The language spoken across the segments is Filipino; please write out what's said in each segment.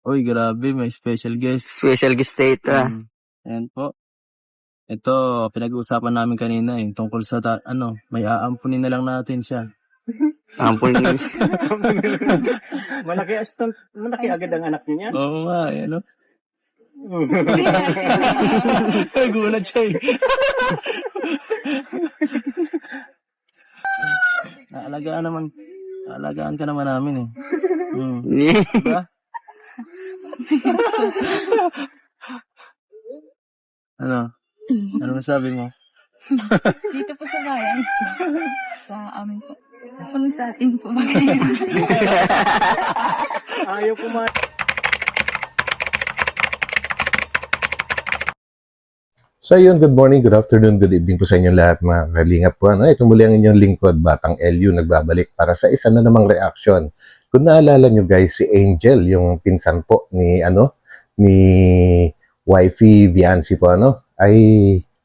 Uy, grabe, may special guest. Special guest day ito ah. Ayan po. Ito, pinag-uusapan namin kanina tungkol sa may aampunin na lang natin siya. Ampun. Malaki agad ang anak niya. Oo nga, ano? Nagulat siya eh. Naalagaan ka naman namin eh. Diba? Ano masabi mo? Dito po sa bayan. Sa amin po. Kung sa atin po. Ayaw kumain. So yun, good morning, good afternoon, good evening po sa inyong lahat mga kalingap po. Ito muli ang inyong lingkod, Batang LU, nagbabalik para sa isa na namang reaction. Kung naalala nyo guys, si Angel, yung pinsan po ni Wifey Viancy po, ay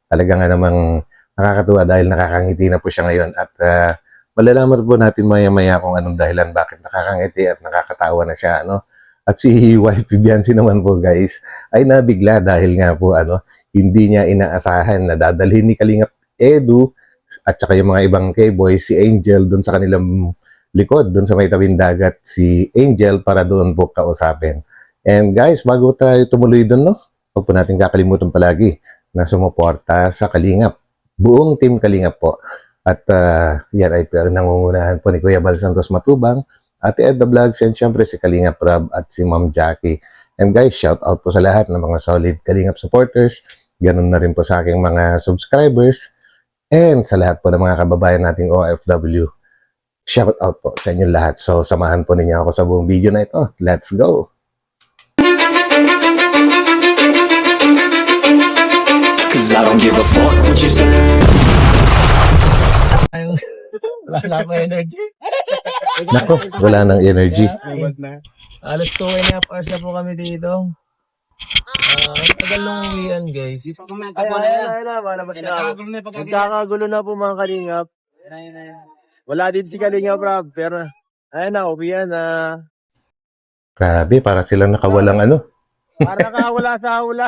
talaga nga namang nakakatuwa dahil nakakangiti na po siya ngayon. At malalaman po natin maya-maya kung anong dahilan bakit nakakangiti at nakakatawa na siya, At si Wifey Viancy naman po guys, ay nabigla dahil nga po hindi niya inaasahan na dadalhin ni Kalingap Edu at saka yung mga ibang K-boys si Angel doon sa kanilang likod, doon sa may tabing dagat si Angel para doon po kausapin. And guys, bago tayo tumuloy doon, huwag po natin kakalimutan palagi na sumuporta sa Kalingap. Buong team Kalingap po. At yan ay nangungunahan po ni Kuya Bal Santos Matubang, Ate Ed the Vlogs, and syempre si Kalingap Rob at si Ma'am Jackie. And guys, shout out po sa lahat ng mga solid Kalingap supporters. Ganun na rin po sa aking mga subscribers. And sa lahat po ng mga kababayan nating OFW. Shout out po sa inyo lahat. So samahan po ninyo ako sa buong video na ito. Let's go! Cause I don't give a fuck what you say. Wala na akong energy. Nako, wala nang energy. Alas 2.5 hours na po kami dito. Ang tagal nung uwian, guys. Ayun na, malabas na. Nagkakagulo na po mga Kalingap. Wala din si Kalingap Rob, pero ayun na, uwian na. Grabe, para silang nakawalang Para nakawala sa hawla.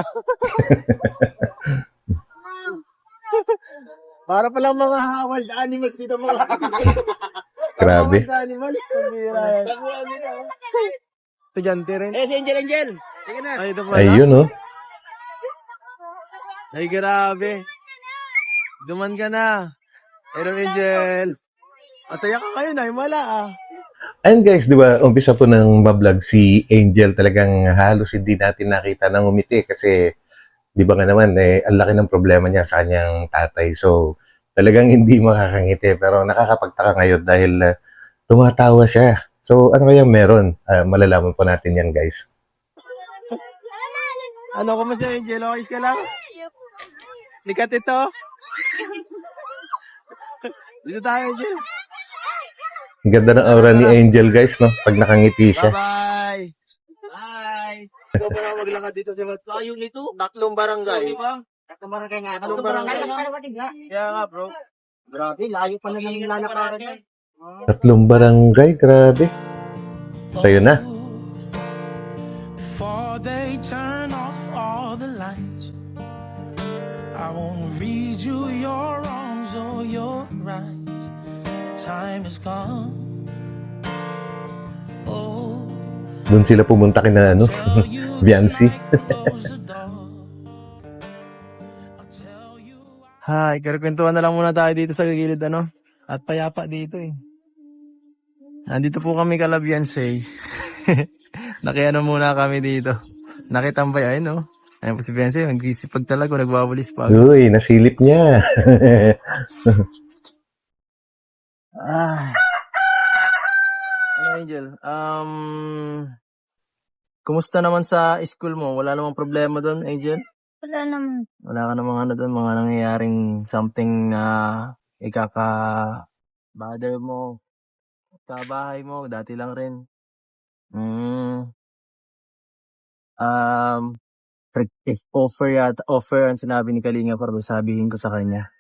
Para palang mga wild animals dito mga. Grabe. Wild animals, kumbira yan. Estudyante rin. Si Angel. Sige na. Ay, ito pala. Ayun, Ay, grabe. Duman ka na. Hello, Angel. Masaya ka ngayon, ay mala And guys, di ba, umpisa po ng mablog si Angel, talagang halos hindi natin nakita ng umiti kasi di ba nga naman, ang laki ng problema niya sa kanyang tatay. So, talagang hindi makakangiti. Pero nakakapagtaka ngayon dahil tumatawa siya. So, ano kaya meron? Malalaman po natin yan, guys. Ano, kumusta Angel? Okay ka lang? Sikat ito? Dito tayo, Angel. Ang ganda ng aura ni Angel, guys, no? Pag nakangiti siya. Bye-bye! Bye! Ikaw pa na maglakad dito sa layo nito. Tatlong barangay. Tatlong barangay nga. Tatlong barangay. Kaya nga, bro. Grabe, layo pa na ng lalakaran niya. 3 barangay, grabe. Sa'yo na. Before they turn off all the lights, I won't read you your wrongs or your rights. Time is gone. Oh, Doon sila pumunta kina, Viancy. Hi, karikwentuhan na lang muna tayo dito sa gilid, At payapa dito, Nandito po kami kala Beyonce. Nakiano muna kami dito. Nakitambay, ayun, Ayun po si Beyonce, nagsisipag talaga, nagwawalis pa. Uy, nasilip niya. Angel, kumusta naman sa school mo? Wala namang problema doon, Angel? Wala naman. Wala ka namang doon, mga nangyayaring something na ikaka-bother mo, sa bahay mo, dati lang rin. If offer ang sinabi ni Kalinga para sabihin ko sa kanya.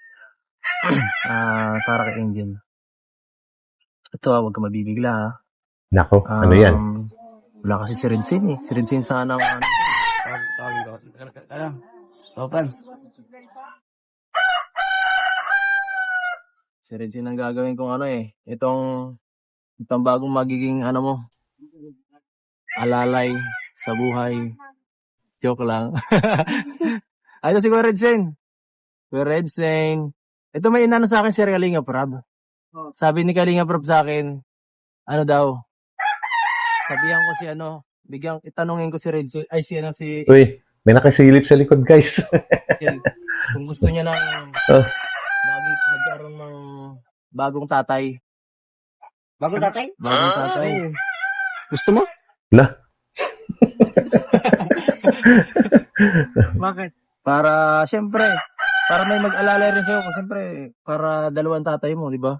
Para kay Angel. Ito, huwag ka mabibigla, ha. Nako, ano yan? Wala kasi si Redsin eh. Si Redsin sana ang ano. Si Redsin ang gagawin kong ano eh. Itong bagong magiging ano mo. Alalay sa buhay. Joke lang. Ay, ito si Kuya Redsin. Kuya Redsin. Ito may inano sa akin si Kalinga Prab. Sabi ni Kalinga Prab sa akin, ano daw, sabihan ko si ano, itanungin ko si Redsin, ay si ano si, Uy, may nakasilip sa likod, guys. kung gusto niya ng, Oh. magkaroon ng bagong tatay. Bagong tatay? Bagong tatay. Gusto mo? Lah, Bakit? Para, syempre, para may mag-alala rin sa'yo. Syempre, para dalawang tatay mo, di ba?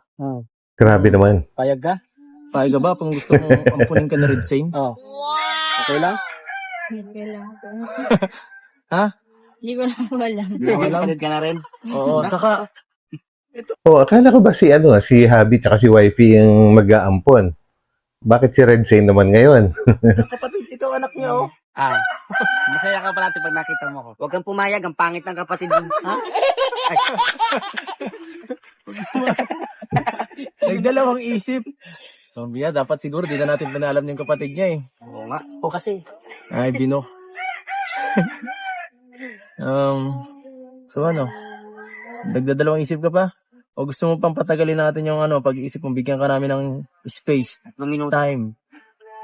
grabe naman. Payag ka? Payag ka ba kung gusto mo ampunin ka na Red Saint? Oo. Okay lang? Hindi ko lang po. Ha? Hindi ko lang po alam. Kapatid ka na rin? Oo, saka, Oh, akala ko ba si Habi tsaka si Wifey yung mag-aampon? Bakit si Red Saint naman ngayon? kapatid, ito anak niya, oh. Masaya ka pala pag nakita mo ko. Huwag kang pumayag, ang pangit ng kapatid mo. Ha? Nagdalawang isip. So, Bia, dapat siguro di na natin pinalam yung kapatid niya eh. Oo nga. O kasi. Ay, Bino. So ano? Nagdadalawang isip ka pa? O gusto mo pang patagalin natin yung ano, pag-iisip mo, bigyan ka namin ng space, 3 minuto. time.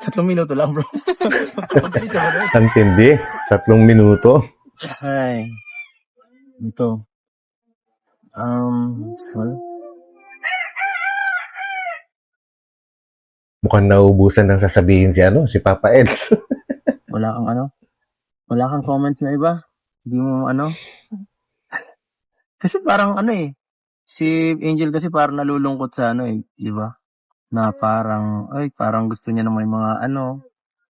3 minuto lang, bro. Mabilis naman, eh. Ang tindi. 3 minuto. Ay. Ito. Sorry. Mukhang naubusan ng sasabihin si Papa Eds. Wala kang ano? Wala kang comments na iba? Hindi mo ano? Kasi parang ano eh. Si Angel kasi parang nalulungkot sa ano eh. Di ba? Na parang, parang gusto niya naman yung mga ano.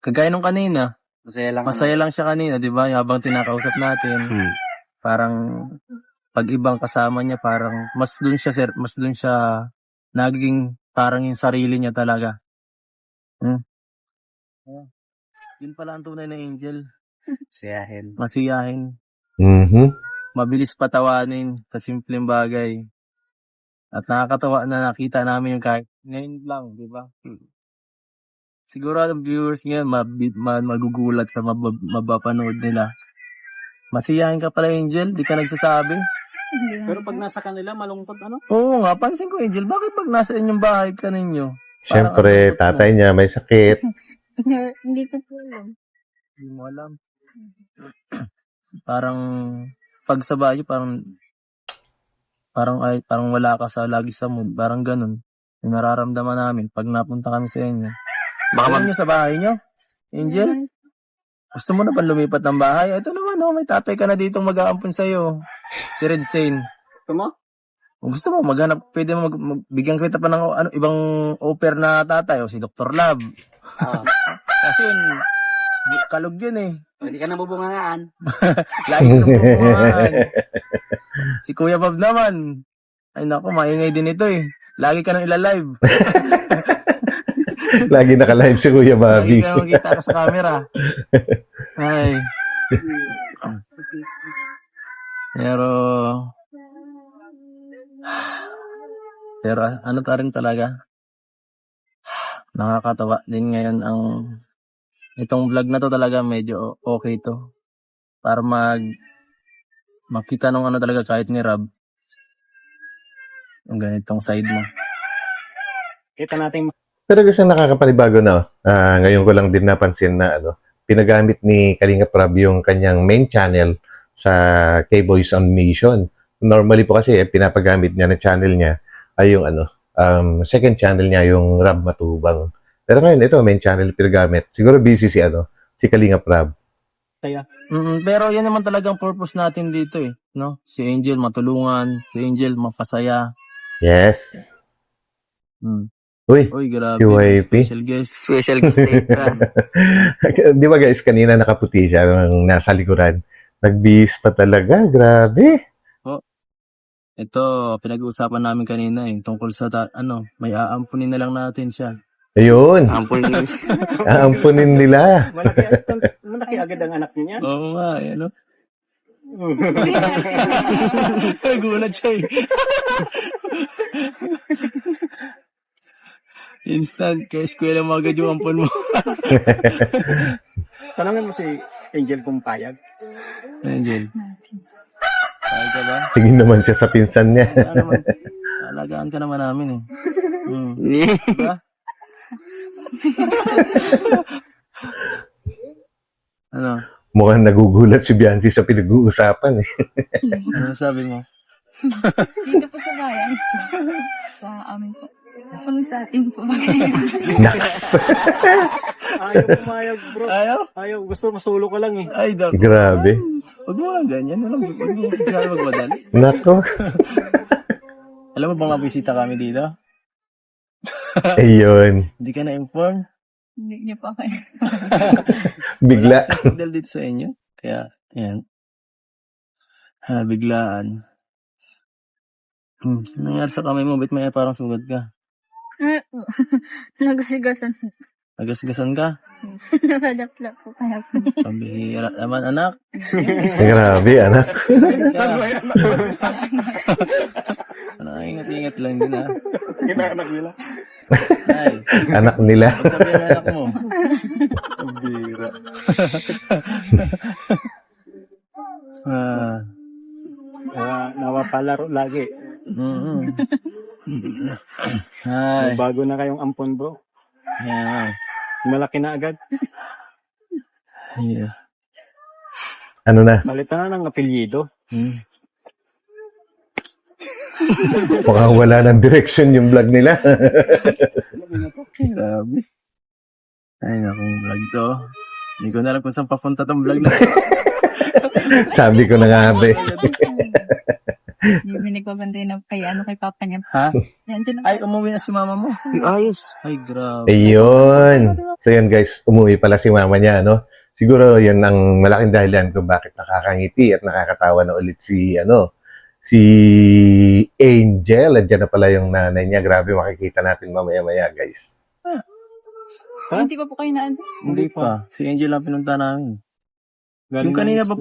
Kagaya nung kanina. Masaya lang. Masaya lang siya kanina, di ba? Habang tinakausap natin. Parang, pag ibang kasama niya, parang mas dun siya naging parang yung sarili niya talaga. Yun pala ang tunay na Angel. Masayahin. Masiyahin. Mhm. Mabilis patawanin sa simpleng bagay. At nakakatawa na nakita namin yung kahit ngayon lang, di ba? Siguro ang viewers ngayon magugulat sa mabapanood nila. Masiyahin ka pala, Angel, di ka nagsasabi. Hindi Pero naman pag po. nasa kanila, malungkot ano? Oo nga, pansin ko, Angel, bakit pag nasa inyong bahay ka ninyo? Siyempre, tatay niya may sakit. Hindi ko po alam. Hindi mo alam. Parang, pag sa bahay, parang wala ka lagi sa mood. Parang ganun. Yung nararamdaman namin pag napunta kami sa inyo. Baka Alam nyo sa bahay nyo? Angel? Gusto mo na ba lumipat ng bahay? Ito naman, may tatay ka na ditong mag-aampun sa'yo. Si Red Saint. Gusto mo? Kung gusto mo, pwede mo bigyan kita pa ng ibang offer na tatay. O si Dr. Love. Kasi yun, kalog yun eh. Hindi ka na bubungangaan. Lagi kang pupungaan. Si Kuya Bob naman. Ay naku, maingay din ito eh. Lagi ka nang ilalive. Lagi naka-live si Kuya Lagi Bobby. ka makita ka sa camera. Ay. Pero ano ta rin talaga. Nakakatawa din ngayon itong vlog na to talaga medyo okay to. Para makita nung ano talaga kahit ni Rob. Yung ganitong side mo. Kita natin. Pero gusto nakakapanibago na. Ngayon ko lang din napansin na pinagamit ni Kalinga Prab yung kanyang main channel sa K-Boys on Mission. Normally po kasi pinapagamit niya na channel niya ay yung second channel niya yung Rab Matubang. Pero ngayon ito main channel pinagamit. Siguro busy si Kalinga Prab. Pero yan naman talagang purpose natin dito eh, no? Si Angel matulungan, si Angel mapasaya. Yes. Uy, Uy, grabe. si YP. Special guest. Special guest. Di ba guys, kanina nakaputi siya nung nasa likuran. Nagbihis pa talaga. Grabe. Ito, pinag-uusapan namin kanina eh, tungkol sa may aampunin na lang natin siya. Ayun. Ampun. Aampunin nila. Malaki agad ang anak niya. Oo nga, ano? Nagulat siya eh. Instant, kaya eskwela mo agad yung ampon mo. Tanungin mo si Angel kung payag. Angel. Kaya ka ba? Tingin naman siya sa pinsan niya. Ano naman? Alagaan ka naman namin eh. Diba? Ano? Mukhang nagugulat si Biancy sa pinag-uusapan eh. Ano sabi mo? Dito po sa bayan. Sa amin po. Kung sa atin po. Naks. Ayaw pumayag, bro. Ayaw? Ayaw, gusto masulo ka lang eh. Ay, dog. Grabe. Huwag mo nga ganyan. Huwag mo magmadali. Nako. Alam mo bang bisita kami dito? Ayun. Hindi ka na-inform? Hindi niyo pa kayo. Bigla. Signal dito sa inyo. Kaya, yan. Biglaan. Nangyari sa kamay mo, ba't may parang sugad ka? Nagasigasan. Nagasgasan ka? Napadapla po kaya po. Pambihira naman, anak. Grabe, anak. Ano, ingat-ingat lang din, ha? Kinaanak nila. Ay, Anak nila. sabi ng anak mo. Pambihira. Nawapalaro lagi. Ay, Bago na kayong ampon, bro. yan. Malaki na agad. Yeah. Ano na? Palitan na ng apelyido. Mukhang wala ng direction yung vlog nila. Grabe. Ay, nakong vlog to. Hindi ko na alam kung saan papunta tong vlog na. Sabi ko na nga, be. Bibinig ko banda na kay Papa niya. Ha? Yan, dyan Ay, umuwi na si mama mo. Ayos. Ay, grabe. Ayun. So yan guys, umuwi pala si mama niya, no? Siguro yan ang malaking dahilan kung bakit nakakangiti at nakakatawa na ulit si Angel. Andiyan na pala yung nanay niya. Grabe, makikita natin mamaya-maya, guys. Hindi pa po kayo na Hindi pa. Si Angel lang pinunta namin. Yung kanina ba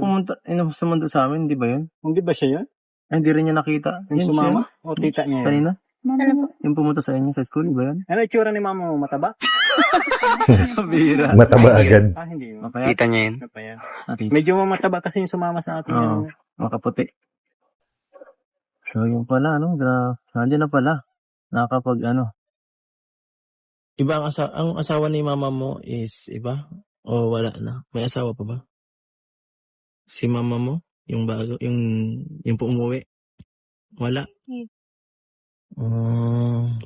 sumundo sa amin, di ba yun? Hindi ba siya yun? Ay, hindi rin niya nakita. Yung Yun sumama? siya. O tita niya yun? Kanina? Ano po? Yung pumunta sa inyo sa school, di ba yun? Ano itsura ni mama mo? Mataba? Bira. Mataba agad. Hindi. Mapayat. Kita niya yun. Ano pa yan? Ati. Medyo mataba kasi yung sumama sa atin. Oo. Makaputi. So, yun pala, ano? Nandiyan na pala. Nakakapag, ano. Iba ang asawa ni mama mo is iba? O wala na? May asawa pa ba? Si mama mo? Yung bago? Yung po umuwi? Wala?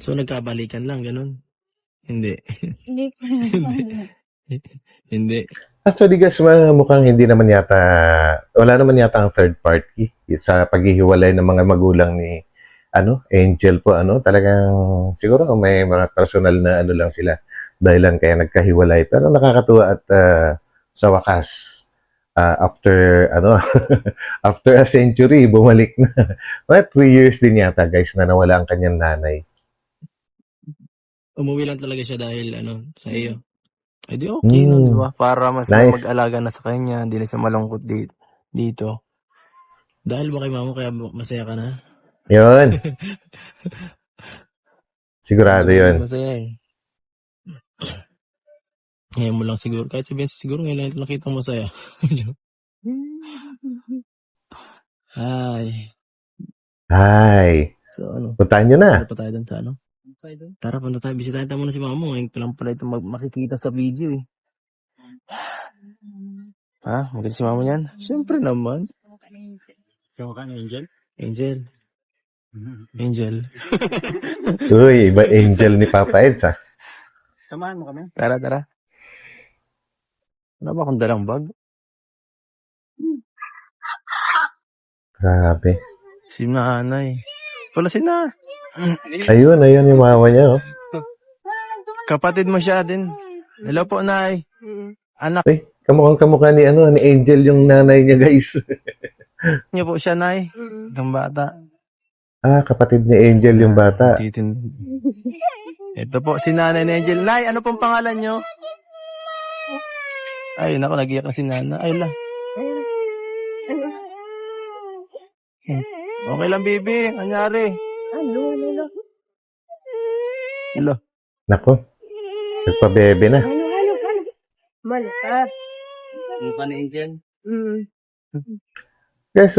So, nagkabalikan lang, ganun? Hindi. Hindi. Hindi. Actually guys, mukhang hindi naman yata, wala naman yata ang third party sa paghihiwalay ng mga magulang ni Angel po, talagang siguro may mga personal na lang sila dahilan kaya nagkahiwalay. Pero nakakatuwa at sa wakas, after after a century, bumalik na. Mga 3 years din yata guys na nawala ang kanyang nanay. Umuwi lang talaga siya dahil, sa iyo. Eh di okay, no, di ba? Para mas Nice. mag-alaga na sa kanya, hindi na siya malungkot dito. Dahil ba kay mama kaya masaya ka na? Yun. Sigurado yun. Masaya eh. Ngayon mo lang siguro. Kahit sabihin siguro ngayon lang ito nakita mo masaya. Ay. Ay, So puntahan nyo na. Punta pa tayo dun sa Tara, punta tayo. Bisitahin tayo muna si mama mo. Ngayon ko lang pala ito makikita sa video eh. Ha? Maganda si mama niyan? Siyempre naman. Yung ka ni Angel? Angel. Uy, iba Angel ni Papa Eds ah. Samahan mo kami. Tara. Wala ba akong dalang bag? Grabe. Si nanay. Wala si na. Ayun yung mama niya. Oh. Kapatid mo siya din. Hello po, nay. Anak Kamukhang-kamukha ni Angel yung nanay niya, guys. niyo po siya, nay. Itong bata. Kapatid ni Angel yung bata. Ito po, si Nanay ni Angel. Nay, ano pong pangalan nyo? Ay, naku, nag-iyak na si Nana. Ay, la. Okay lang, baby. Anyari? Hello. Nako, nagpabebe na. Mukha ni Angel. Guys,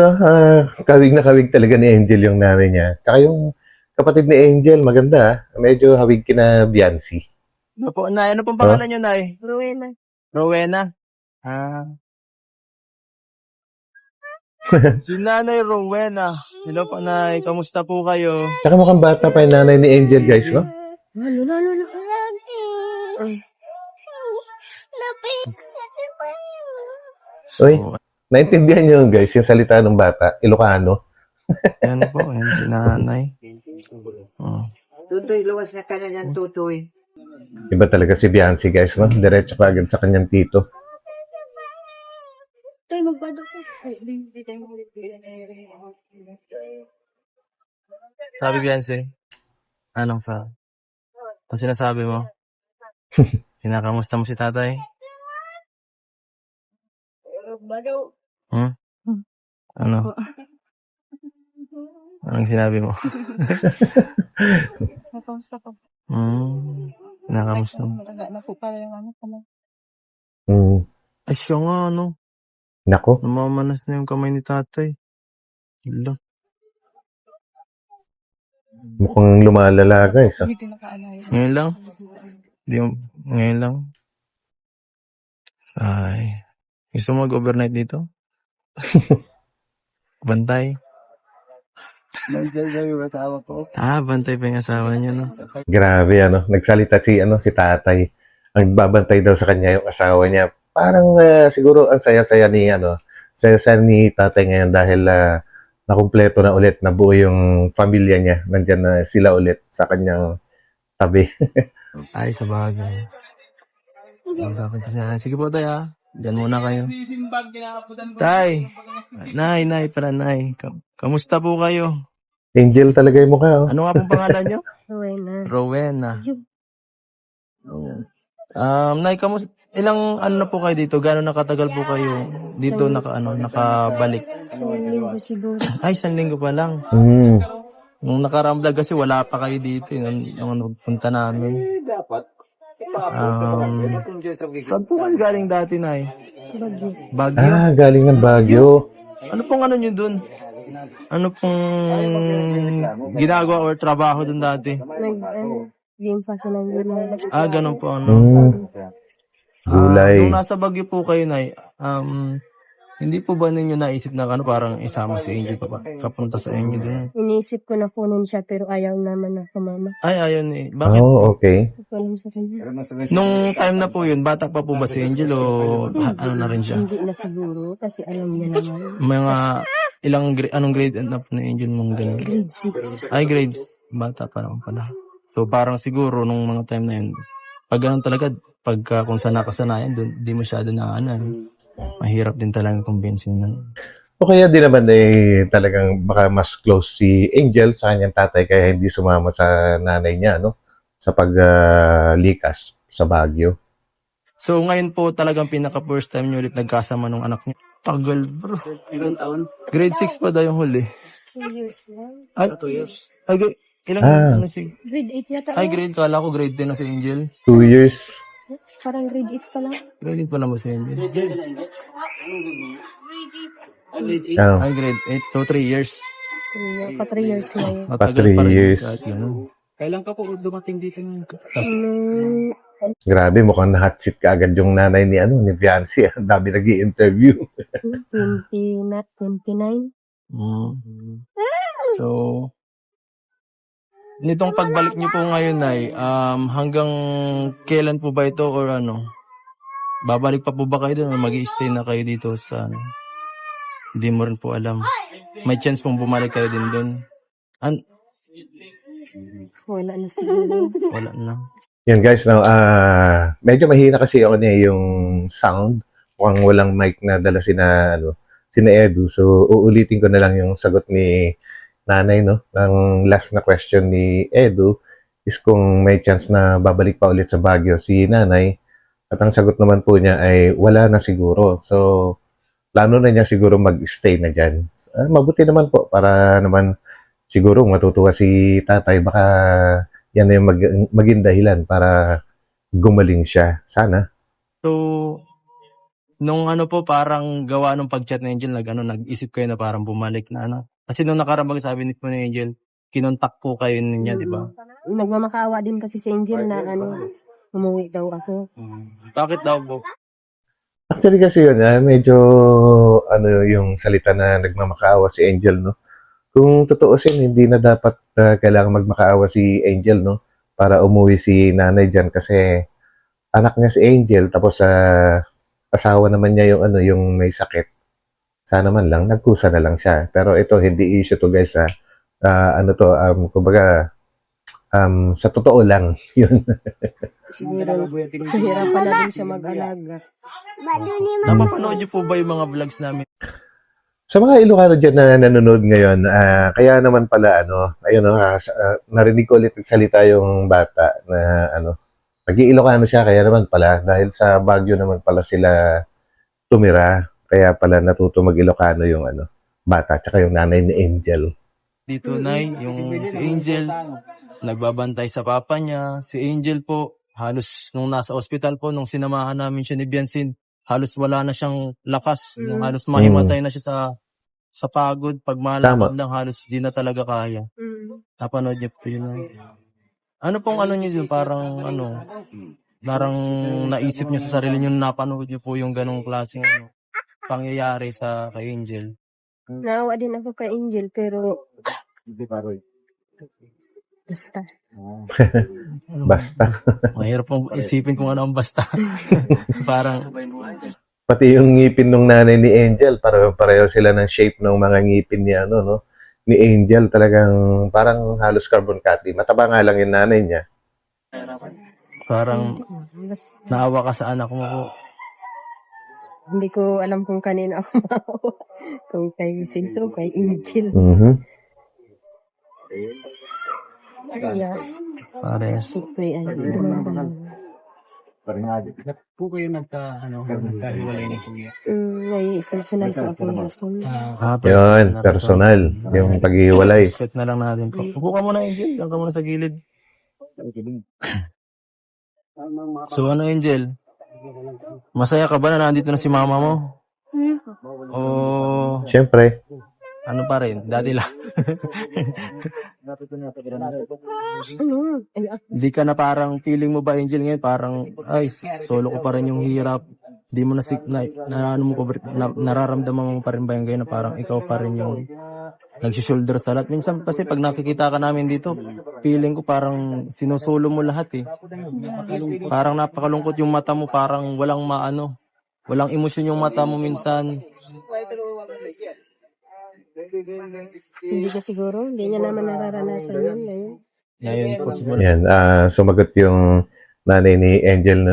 kawig na kawig talaga ni Angel yung nanay niya. Tsaka yung kapatid ni Angel, maganda. Medyo hawig kina Biancy. Ano po, Nay? Ano pong pangalan nyo, Nay? Rowena. Rowena? Ah. Si Nanay Rowena. Hello po, Nay. Kamusta po kayo? Tsaka mukhang bata pa yung nanay ni Angel, guys, no? Uy, naintindihan niyo yun, guys, yung salita ng bata, Ilocano. Yan po, yan si Nanay. Oh. Tutoy, luwas na ka na yan, Tutoy. Iba talaga si Biancy, guys, no? Diretso pa agad sa kanyang tito. Tayo magpado ko. Ay, di tayo magulit. Sabi Beyonce, anong sa? Ang sinasabi mo? Kinakamusta mo si tatay? Hmm? Ano? Anong sinabi mo? Nakamusta ko. Kinakamusta mo? Malaga na po para yung ano ko. Ay, siya nga, ano? Nako, Namamanas na yung kamay ni tatay. Hala. mukhang lumalala, guys. Hindi nakaalaya. Ngayon lang? Ngayon lang? Ay. Gusto mo mag-overnight dito? Bantay? Bantay pa yung asawa niya, no? Grabe, nagsalita si tatay. Ang babantay daw sa kanya yung asawa niya. Parang siguro ang saya-saya ni tatay ngayon dahil nakumpleto na ulit, nabuo yung pamilya niya. Nandyan na sila ulit sa kanyang tabi. Ay, sa bagay. Sige po, tay, ha? Diyan muna kayo. Tay! Nay, para nay. Kamusta po kayo? Angel talaga yung mukha, oh. Ano nga pong pangalan nyo? Rowena. Rowena. Nay, ilang ano na po kayo dito? Gano'n nakatagal po kayo dito nakabalik? Linggo siguro. Ay, 1 linggo pa lang. Nung nakaraang vlog kasi wala pa kayo dito. Nung punta namin. Saan po kayo galing dati, Nay? Bagyo. Baguio? Galing ng Baguio. Ano pong ano nyo dun? Ano pong ginagawa or trabaho dun dati? Game pa siya ng gulay. Ganun po ano. Gulay. Nung nasa Baguio po kayo, Nay, hindi po ba ninyo naisip na parang isama si Angel kapunta sa inyo dun? Inisip ko na kunin siya pero ayaw naman na sumama. Ay, ayun eh. Bakit? Okay. Walang sa kanya. Nung time na po yun, bata pa po ba si Angel o ano na rin siya? Hindi na siguro kasi alam niya naman. Mga anong grade na po ni Angel nung gano'n? Grade 6. Ay, grades. Bata pa naman pala. So, parang siguro nung mga time na yun, pag ganun talaga, kung saan nakasanayan, di masyado na mahirap din talaga kumbinsin na. O kaya din naman talagang baka mas close si Angel sa kanyang tatay kaya hindi sumama sa nanay niya, no? Sa paglikas sa Baguio. So, ngayon po talagang pinaka-first time niyo ulit nagkasama ng anak niyo. Tagal, bro. Ilang taon? Grade 6 pa daw yung huli. 2 years lang. Ay, 2 years. Ay, ilang Grade 8 yata. Ay, grade. Kala ko grade 10 na si Angel. 2 years. Parang grade 8 pa lang. Grade 8 pa lang ba si Angel? Ay, grade 8. So, 3 years. 3 years na yun. Pa 3 years. Kailan ka po dumating dito? Grabe, mukhang na-hot seat ka agad yung nanay ni Biancy. Ang dami nag-i-interview. 20, not 29. So, nitong pagbalik niyo po ngayon, Nay, hanggang kailan po ba ito or ano? Babalik pa po ba kayo doon o mag-i-stay na kayo dito sa ano? Hindi mo rin po alam. May chance pong bumalik kayo din doon. Wala na siguro. Wala na. Yan guys, now, medyo mahina kasi yung sound. Mukhang walang mic na dala sina Edu. So, uulitin ko na lang yung sagot ni nanay, no? Ng last na question ni Edu. is kung may chance na babalik pa ulit sa Baguio si nanay. At ang sagot naman po niya ay wala na siguro. So, plano na niya siguro mag-stay na dyan. Mabuti naman po para naman siguro matutuwa si tatay. Baka yan na yung maging dahilan para gumaling siya. Sana. So, nung ano po, parang gawa nung pag-chat ni Angel, nag-isip kayo na parang bumalik na ano. Kasi nung nakarambag sabi ni po ni Angel, kinontak po kayo niya, di ba? Nagmamakaawa din kasi si Angel na umuwi daw ako. Bakit daw po? Actually kasi yun, medyo yung salita na nagmamakaawa si Angel, no? Kung tutuusin, hindi na dapat kailangan magmakaawa si Angel, no? Para umuwi si nanay dyan kasi anak niya si Angel, tapos asawa naman niya yung may sakit. Sana man lang, nagkusa na lang siya. Pero ito, hindi issue to guys, kumbaga, sa totoo lang, yun. Siguro, mahirapan na din siya mag-alaga. Napapanood niyo po ba yung mga vlogs namin? Sa mga Ilocano dyan na nanonood ngayon, kaya naman pala, narinig ko ulit salita yung bata na, nag-Ilocano siya, kaya naman pala, dahil sa Baguio naman pala sila tumira, kaya pala natuto mag-Ilocano yung, bata, tsaka yung nanay ni Angel. Dito, Nay, yung si Angel, nagbabantay sa papa niya. Si Angel po, halos nung nasa ospital po, nung sinamahan namin siya ni Biansin, halos wala na siyang lakas. Nung halos mahimatay na siya sa pagod. Pag malakad lang, halos di na talaga kaya. Napanood niyo po yun. Ano pong niyo yun? Parang naisip niyo sa sarili niyo, napanood niyo po yung ganong klaseng pangyayari kay Angel. Naawa din ako kay Angel, pero Basta. Mahirap pong isipin kung ano ang basta. Parang Pati yung ngipin ng nanay ni Angel, pareho sila ng shape ng mga ngipin ni ni Angel, talagang parang halos carbon copy. Mataba nga lang yung nanay niya. parang naawa ka sa anak mo po. hindi ko alam kung kanino ako maawa. Kung kay Silso, kay Angel. Mhm. Yes. Pares. Kay may personal po akong rason. Yun, personal. Yung paghiwalay. Respect na lang natin po. Upo ka muna, Angel. Diyan ka muna sa gilid. So Angel? Masaya ka ba na nandito na si mama mo? O Siyempre. ano pa rin? Dati lang. Di ka na parang feeling mo ba, Angel, ngayon? Parang, ay, solo ko pa rin yung hirap. Di mo nararamdaman mo pa rin ba yung ganyan na parang ikaw pa rin yung nagsishoulder sa lahat. Minsan kasi pag nakikita ka namin dito, feeling ko parang sinusulo mo lahat eh. Parang napakalungkot yung mata mo, parang walang emosyon yung mata mo minsan. Hindi ka siguro, hindi niya naman nararanasan yun ngayon. Ngayon po siguro. Yan, sumagot yung nanay ni Angel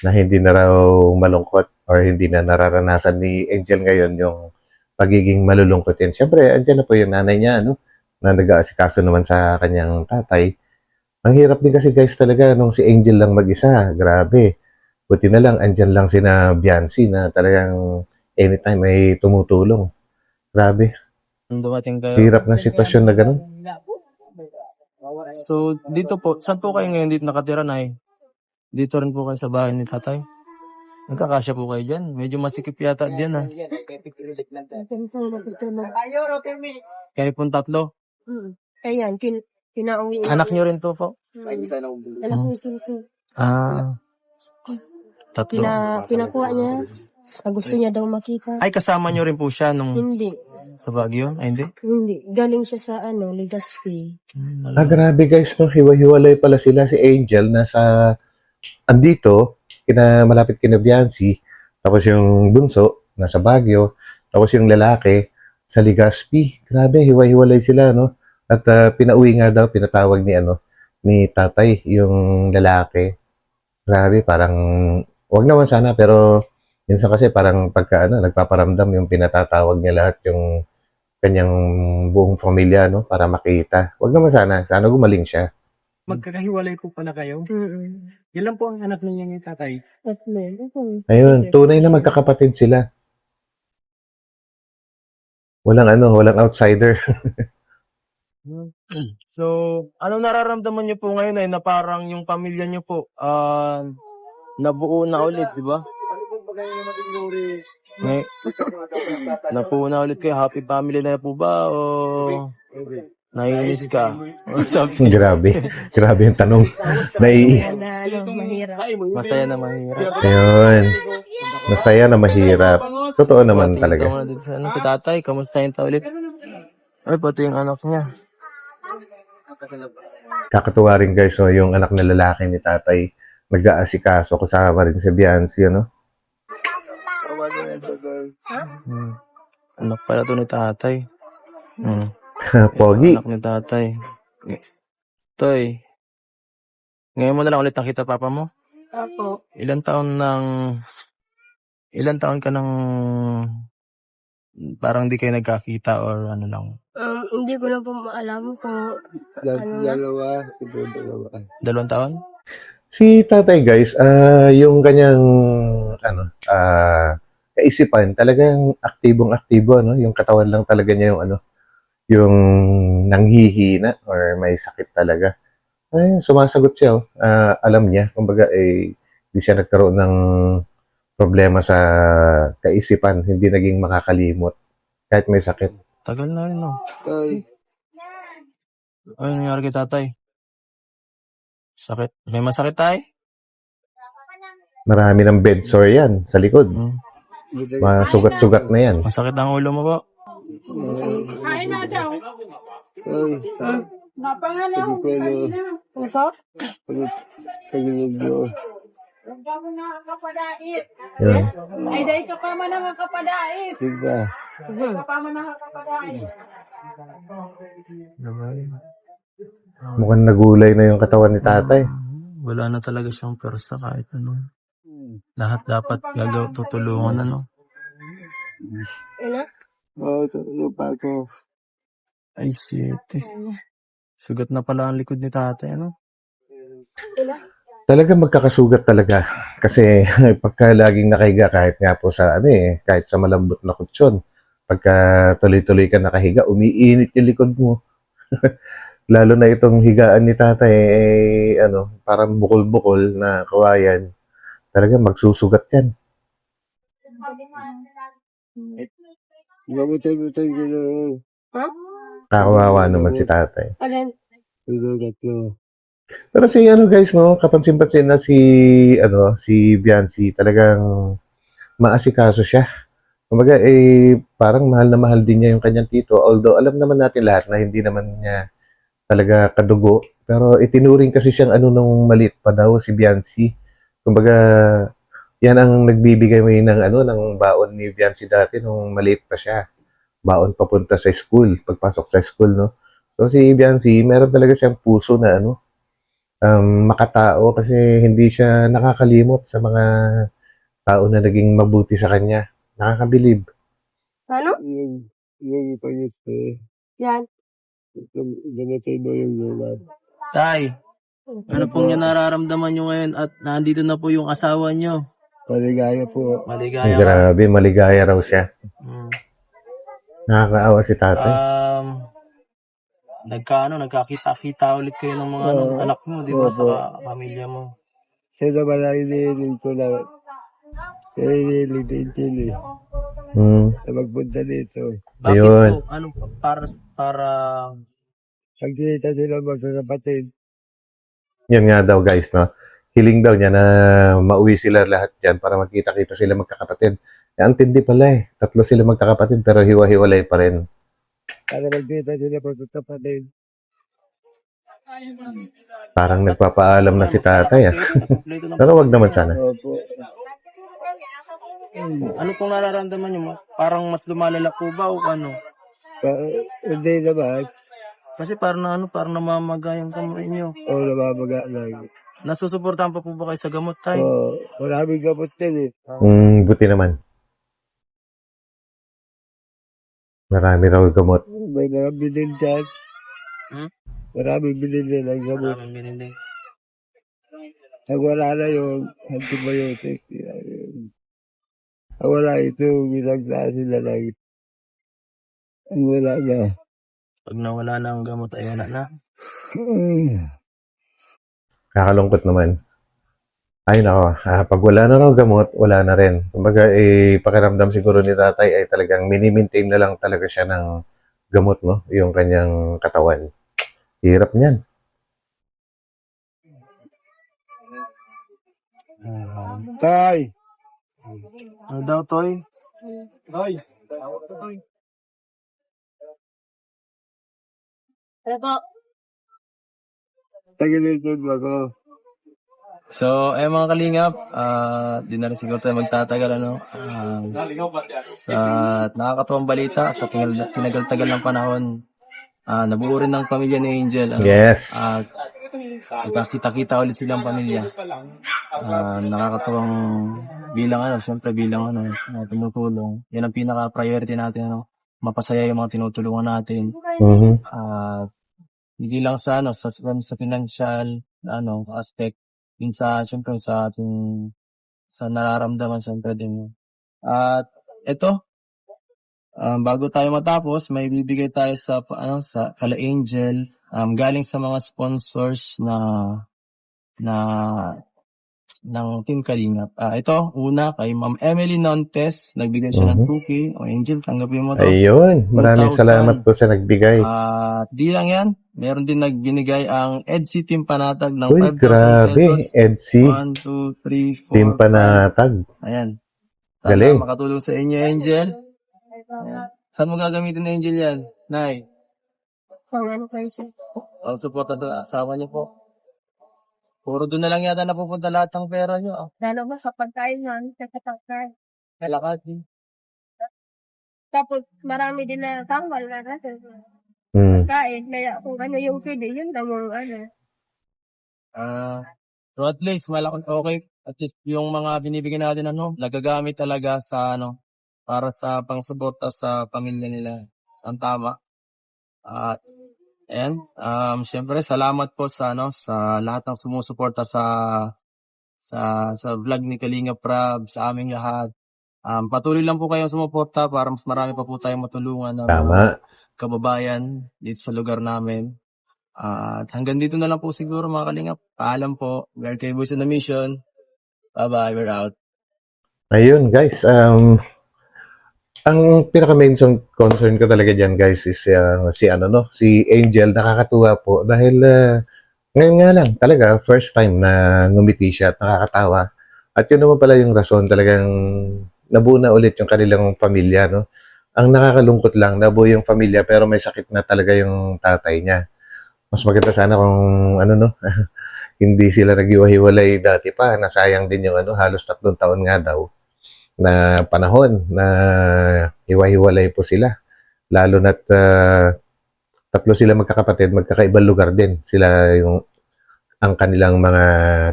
na hindi na raw malungkot or hindi na nararanasan ni Angel ngayon yung pagiging malulungkot yan. Siyempre, andyan na po yung nanay niya, na nag-aasikaso naman sa kanyang tatay. Ang hirap din kasi guys talaga nung si Angel lang mag-isa. Grabe. Buti na lang, andyan lang sina Biancy na talagang anytime ay tumutulong. Grabe. Dumating kayo. Hirap na sitwasyon na ganun. So, dito po, saan po kayo ngayon dito nakatira, Nay? Dito rin po kayo sa bahay ni tatay? Nagkakasya po kayo dyan? Medyo masikip yata dyan, ha? Kayo pong tatlo? Ayan, kinauwi. Anak nyo rin to po? Anak mo Silso. Tatlo. Pinakuha niya. Gusto niya daw makita. Ay, kasama nyo rin po siya nung Hindi. sa Baguio? Ay, hindi? Hindi. Galing siya sa Legazpi. Grabe guys, hiwa-hiwalay pala sila. Si Angel nasa andito, malapit kina Biancy, tapos yung bunso nasa Baguio, tapos yung lalaki sa Legazpi. Grabe, hiwa-hiwalay sila, no? At pinauwi nga daw, pinatawag ni tatay yung lalaki. Grabe, parang wag naman sana, pero minsan kasi parang pagka nagpaparamdam yung pinatatawag niya lahat yung kanyang buong pamilya, no, para makita. Wag naman sana gumaling siya. Magkakahiwalay po pala kayo. Yan lang po ang anak ninyo ni tatay. Ayun, tunay na magkakapatid sila. Walang outsider. So, anong nararamdaman niyo po ngayon ay na parang yung pamilya niyo po nabuo na ulit, di ba? Ngay- nabuo na ulit kayo. Happy family na po ba? O naiinis ka? Or something? Grabe yung tanong. Na mahirap. Masaya na mahirap. Ayun, masaya na mahirap. Totoo naman Tingin talaga. ka muna dito sa si tatay. Kamusta yung ulit? Ay, pati yung anak niya. Kakatuwa rin guys, so yung anak na lalaki ni tatay, nag-aasikaso kasama rin si Biancy, ano? Anak pala to ni tatay. Pogi. Anak ni tatay. Toy, ngayon mo na lang ulit nakita papa mo? Opo. Ilan taon ka nang parang di kayo nagkakita or ano lang? Hindi ko na po maalam kung ano. Dalawang taon? Si tatay guys, yung kanyang kaisipan, talagang aktibong-aktibo, ano? Yung katawan lang talaga niya yung yung nanghihina or may sakit talaga. Ay, sumasagot siya, oh. Alam niya, kumbaga hindi siya nagkaroon ng problema sa kaisipan, hindi naging makakalimot kahit may sakit. Tagal na rin, no? Ano nangyari kay tatay? Sakit. May masakit tayo? Marami ng bed sore yan sa likod. Mga sugat-sugat na yan. Masakit ang ulo mo po? Yun. Ay, dahil ka pa man ang kapadais. Sige. Ka pa man ang kapadais. Mukhang nagulay na yung katawan ni tatay. Wala na talaga siyang persa kahit ano. Lahat dapat tutulungan, ano? Ay, shit. Sugat na pala ang likod ni tatay, ano? Talaga magkakasugat talaga. Kasi pagka laging nakahiga kahit nga po sa kahit sa malambot na kutsyon, pagka tuloy-tuloy ka nakahiga, umiinit yung likod mo. Lalo na itong higaan ni tatay, parang bukol-bukol na kawayan. Talaga magsusugat yan. Kawawa naman si tatay. Pero si guys, no, kapansin-pansin na si Biancy, talagang maasikaso siya. Kumbaga, parang mahal na mahal din niya yung kanyang tito. Although, alam naman natin lahat na hindi naman niya talaga kadugo. Pero itinuring kasi siyang nung maliit pa daw si Biancy. Kumbaga, yan ang nagbibigay ng baon ni Biancy dati nung maliit pa siya. Baon papunta sa school, pagpasok sa school, no? So, si Biancy, meron talaga siyang puso na makatao kasi hindi siya nakakalimot sa mga tao na naging mabuti sa kanya. Nakakabilib. Ano? Yan. Tay, ano pong niya nararamdaman nyo ngayon at nandito na po yung asawa nyo? Maligaya po. Maligaya ka? Grabe, maligaya raw siya. Nakakaawa si tatay. Nagkakita-kita ulit kayo ng mga anak mo, di ba? Sa pamilya mo. Sila wala iniinig ko na. Kaya iniinig din na magpunta dito. Bakit Ayun. po? Ano para Pag tinita sila magkakapatid, Yun nga daw guys, no? Hiling daw niya na mauwi sila lahat yan para magkita-kita sila magkakapatid. Ang tindi pala 3 sila magkakapatid pero hiwa-hiwalay pa rin. para magkita sila magkakapatid. Parang nagpapaalam na si tatay. Pero wag naman sana. Opo. Ano pong nararamdaman nyo? Parang mas lumalala po ba o ano? Hindi naman. Kasi parang namamaga yung kamay nyo. O namamaga lang. Nasusuportahan pa po ba kayo sa gamot tayo? O, maraming gamot din Buti naman. Marami raw gamot. May nabili din dyan. Maraming binili ng gamot. Maraming binili. Ang wala na yung antibiotic. Ang wala ito, binaglaan sila lang. Ang wala na. Pag nawala na ang gamot ay wala na. Kakalungkot naman. Ay nako, pag wala na raw gamot, wala na rin. Kumbaga, pakiramdam siguro ni tatay ay talagang mini-maintain na lang talaga siya ng gamot, no? Yung kanyang katawan. Hirap niyan. Tay! Ano daw, Toy? Ano po? Tagilitod mo ako. So, mga kalingap, di na rin siguro tayo magtatagal, ano. Sa nakakatuwang balita, sa tinagal-tagal ng panahon, nabuo rin ng pamilya ni Angel. Ano, Yes. Kita-kita ulit silang pamilya. Nakakatuwang bilang, ano, syempre bilang, ano, tumutulong. Yan ang pinaka-priority natin, ano. Mapasaya yung mga tinutulungan natin. Mhm. Hindi lang sa, ano, sa financial, ano, aspect. Syempre sa ating sa nararamdaman syempre din. At ito, bago tayo matapos, may bibigay tayo sa kala Angel, galing sa mga sponsors ng Team Kalingap. Ito, una kay Ma'am Emily Nontes, nagbigay siya ng 2K. O Angel, tanggapin mo to. Ayun. Maraming 2,000. salamat po sa nagbigay. Di lang yan, meron din nagbinigay ang EDC Team Panatag ng Uy, 5,000 grabe. pesos. EDC. 1, 2, 3, 4, Team Panatag. 5. Ayan. Sana Galing. makatulong sa inyo, Angel. Ayan. Saan mo gagamitin, Angel, yan? Nay, Pang ano kayo siya? ang suporta doon, asawa niyo po. Puro doon na lang yata napupunta lahat ng pera niyo. Lalo ba sa pagkain yan, sa katangkay. Kalakad din. Tapos marami din na tambal na natin. Pagkain, kaya kung ano yung pwede, yun lang yung ano. So at least, malaking okay. At least yung mga binibigyan natin, ano, nagagamit talaga sa, ano, para sa pangsuporta sa pamilya nila. Ang tama. At ayan, syempre salamat po sa lahat ng sumusuporta sa vlog ni Kalinga Prab, sa aming lahat. Patuloy lang po kayong sumuporta para mas marami pa po tayong matulungan ng mga Tama. kababayan dito sa lugar namin. At hanggang dito na lang po siguro, mga Kalingap. Paalam po. We are K-Boys on the mission. Bye-bye. We're out. Ayun, guys. Ang pinaka-main concern ko talaga dyan, guys, is si Angel. Nakakatuwa po dahil ngayon nga lang, talaga, first time na ngumiti siya at nakakatawa. At yun naman pala yung rason, talagang nabuo na ulit yung kanilang pamilya, no? Ang nakakalungkot lang, nabuo yung pamilya pero may sakit na talaga yung tatay niya. Mas maganda sana kung, hindi sila nag-iwahiwalay dati pa. Nasayang din yung halos 3 taon nga daw na panahon na iwahiwalay po sila. Lalo na't 3 sila magkakapatid, magkakaibang lugar din. Sila ang kanilang mga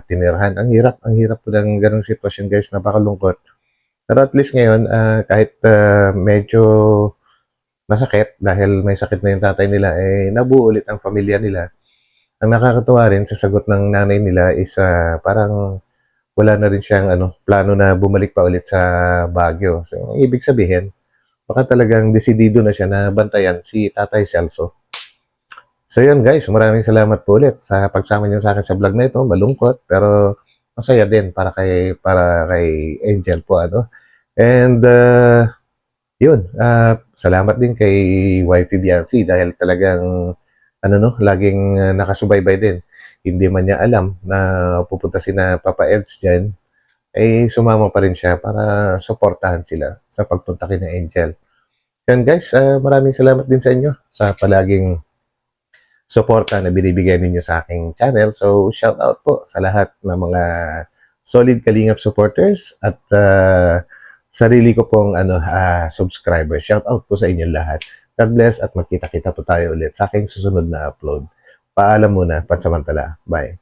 tinirhan. Ang hirap po ng ganung sitwasyon, guys, napakalungkot. Pero at least ngayon, kahit medyo masakit dahil may sakit na yung tatay nila, nabuo ulit ang pamilya nila. Ang nakakatuwa rin sa sagot ng nanay nila is parang wala na rin siyang plano na bumalik pa ulit sa Baguio. So, ibig sabihin, baka talagang desidido na siya na bantayan si Tatay Celso. So yun, guys, maraming salamat po ulit sa pagsama niyo sa akin sa vlog na ito. Malungkot pero masaya din para kay Angel po, And yun, salamat din kay Wifey Bianci dahil talagang laging nakasubaybay din. Hindi man niya alam na pupunta sina Papa Eds dyan, sumama pa rin siya para suportahan sila sa pagpunta kina Angel. Yan, guys, maraming salamat din sa inyo sa palaging suporta na binibigay ninyo sa aking channel. So, shout out po sa lahat ng mga solid Kalingap supporters at sarili ko pong subscribers. Shout out po sa inyo lahat. God bless at magkita-kita po tayo ulit sa aking susunod na upload. Paalam muna, pansamantala. Bye.